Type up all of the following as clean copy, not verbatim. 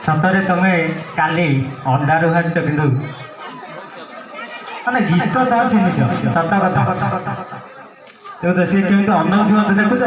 सतरे तमे काली अंडार बाहर किंतु माने गीत तो चिन्ह सत कथा तो सी केमी अनौथी मत देखुं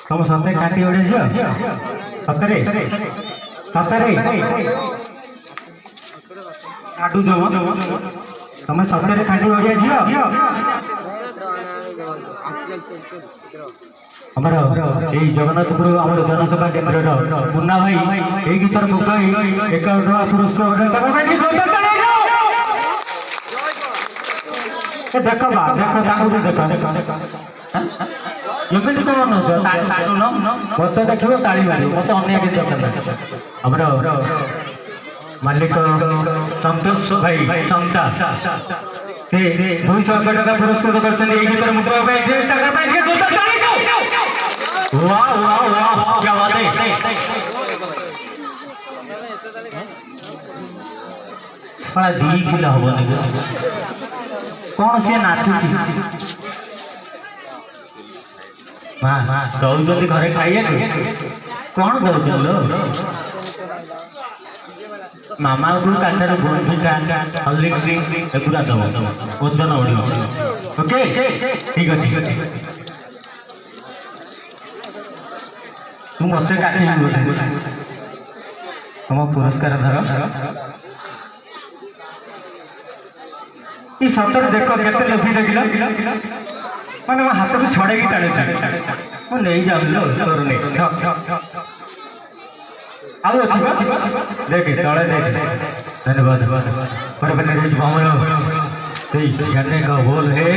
तुम सते खाटी ओडे झियो सतरे सतरे काटू जो तुम सतरे खाटी ओडे झियो हमर ए जगन्नाथपुर हमर जनसभा केंद्र मुन्ना भाई ए गीतर मुकाई 51 पुरस्कार तक बैठी जोरदार ताली देखो बा देखो देखो ଏମିତି କଣ ନଉଛ ତାଠୁ ମତେ ଦେଖିବ ତାଳି ମାରିବ ମତେ ଅନ୍ୟ କିଛି ଦରକାର ଆମର ମାଲିକ ସନ୍ତୋଷ ଭାଇ ସଂସ୍ଥା ସେ 200 ଟଙ୍କା ପୁରସ୍କୃତ କରିଛନ୍ତି ଏଇ ଗୀତରେ ମୁଖ୍ୟ ପାଇଁ ଟଙ୍କା ପାଇଁ वाह वाह वाह क्या बात है साला 2 किलो हबनी कौन से नाचुची मां कहू जल्दी घरे खाइए कौन कहू लो मामा को काटर बोल का हल्लिक सिंह एगुरा दो ओजन ओडियो ओके ठीक है तू मत काटे तुम पुरस्कार धर ये सतर देख के लोभी देखिल मैंने मो हाथ को छड़े टाणी मुझे नहीं जाऊँ तोर नहीं आओ देख तले देख धन्यवाद का बोल है